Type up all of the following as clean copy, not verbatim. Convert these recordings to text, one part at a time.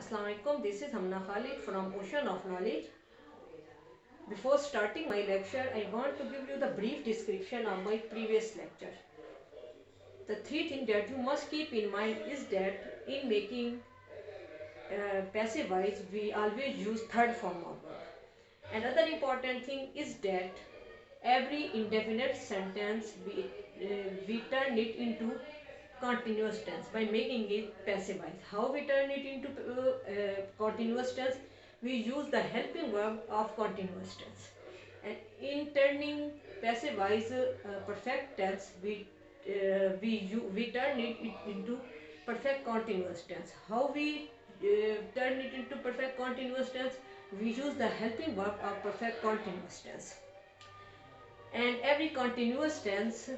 Assalamu alaikum. This is Hamna Khalid from Ocean of Knowledge. Before starting my lecture, I want to give you the brief description of my previous lecture. The three things that you must keep in mind is that in making passive voice, we always use third form of verb. Another important thing is that every indefinite sentence we turn it into continuous tense by making it passive voice. How we turn it into continuous tense? We use the helping verb of continuous tense. And in turning passive voice perfect tense, we turn it into perfect continuous tense. How we turn it into perfect continuous tense? We use the helping verb of perfect continuous tense. And every continuous tense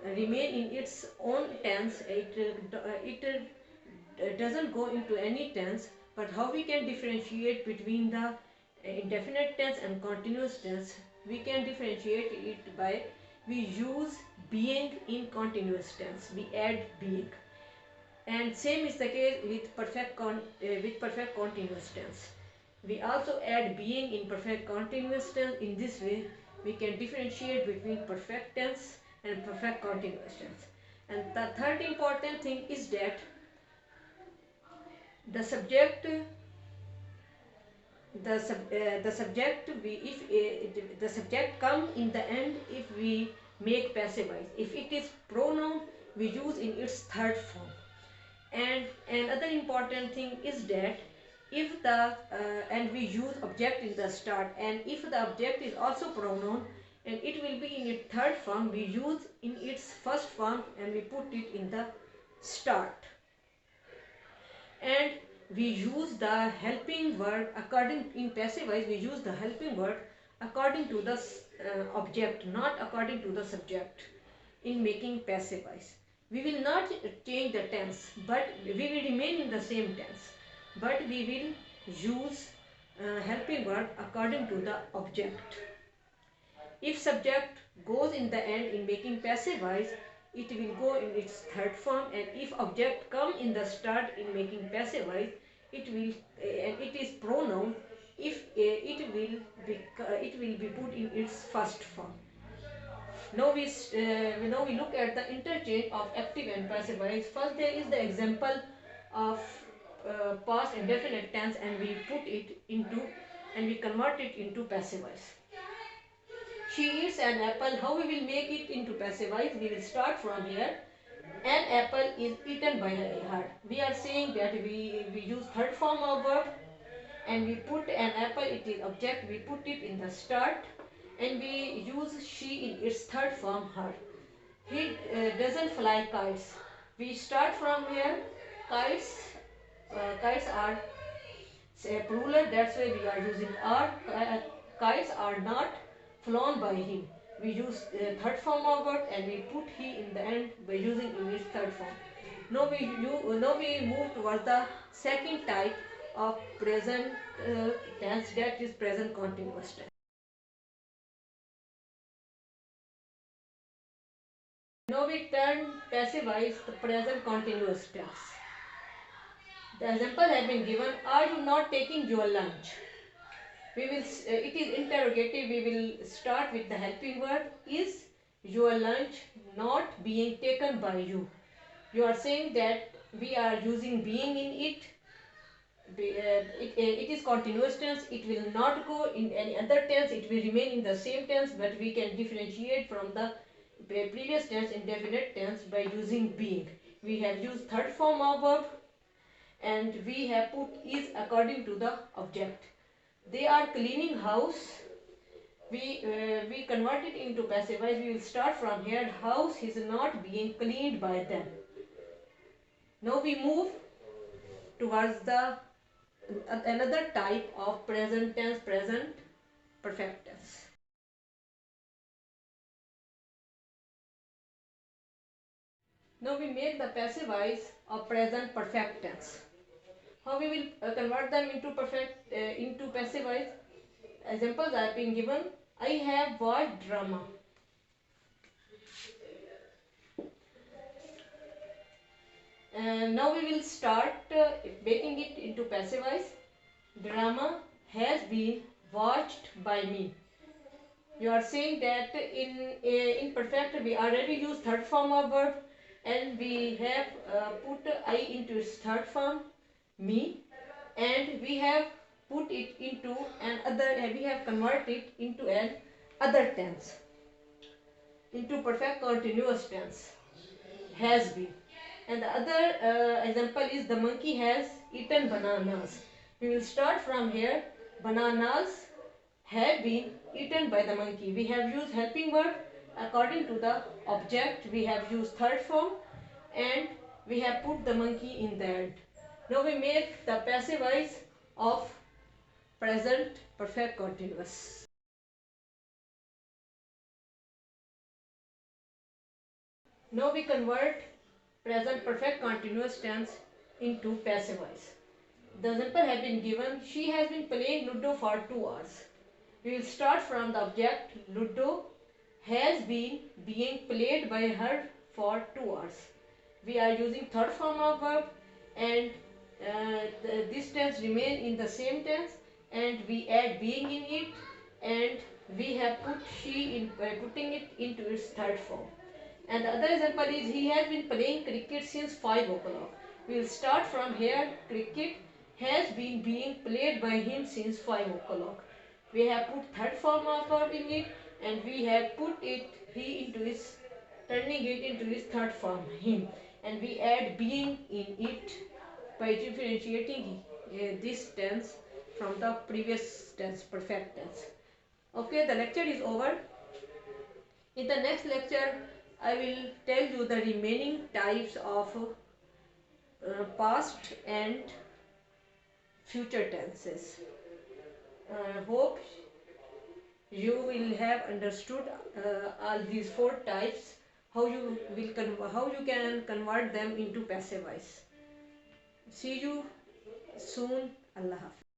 remain in its own tense. It doesn't go into any tense. But how we can differentiate between the indefinite tense and continuous tense? We can differentiate it by we use being in continuous tense. We add being, and same is the case with perfect continuous tense. We also add being in perfect continuous tense. In this way, we can differentiate between perfect tense and perfect continuous tense. And the third important thing is that the subject the subject come in the end if we make passive voice. If it is pronoun, we use in its third form. And another important thing is that if the and we use object in the start, and if the object is also pronoun and it will be in its third form, we use in its first form and we put it in the start. And we use the helping word according in passive voice. We use the helping word according to the object, not according to the subject. In making passive voice, we will not change the tense, but we will remain in the same tense, but we will use helping word according to the object. If subject goes in the end in making passive voice, it will go in its third form, and if object come in the start in making passive voice, it will and it is pronoun, if it will be put in its first form. Now we look at the interchange of active and passive voice. First, there is the example of past indefinite tense, and we put it into and we convert it into passive voice. She eats an apple. How we will make it into passive voice? We will start from here. An apple is eaten by her. We are saying that we use third form of verb, and we put an apple, it is object, we put it in the start, and we use she in its third form, her. He doesn't fly kites. We start from here. Kites are plural, that's why we are using are. Kites are not flown by him. We use third form of verb and we put he in the end by using in its third form. Now we move towards the second type of present tense, that is present continuous tense. Now we turn passive voice to present continuous tense. The example has been given. Are you not taking your lunch? We will. It is interrogative. We will start with the helping word. Is your lunch not being taken by you? You are saying that we are using being in it. It is continuous tense. It will not go in any other tense. It will remain in the same tense, but we can differentiate from the previous tense, indefinite tense, by using being. We have used third form of verb, and we have put is according to the object. They are cleaning house. We convert it into passive voice. We will start from here. House is not being cleaned by them. Now we move towards the another type of present tense, present perfect tense. Now we make the passive voice of present perfect tense. How we will convert them into passive voice? Examples have been given. I have watched drama. And now we will start making it into passive voice. Drama has been watched by me. You are saying that in perfect we already use third form of verb, and we have put I into its third form, me, and we have put it into an other, we have converted it into an other tense, into perfect continuous tense, has been. And the other example is the monkey has eaten bananas. We will start from here. Bananas have been eaten by the monkey. We have used helping verb according to the object. We have used third form and we have put the monkey in the end. Now we make the passive voice of present perfect continuous. Now we convert present perfect continuous tense into passive voice. The example has been given. She has been playing Ludo for 2 hours. We will start from the object. Ludo has been being played by her for 2 hours. We are using third form of verb, and this tense remain in the same tense, and we add being in it, and we have put she in by putting it into its third form. And the other example is he has been playing cricket since 5 o'clock. We will start from here. Cricket has been being played by him since 5 o'clock. We have put third form of verb in it, and we have put it he into his, turning it into his third form, him, and we add being in it by differentiating this tense from the previous tense, perfect tense. Okay, the lecture is over. In the next lecture, I will tell you the remaining types of past and future tenses. Hope you will have understood all these 4 types, how you will how you can convert them into passive voice. See you soon. Allah Hafiz.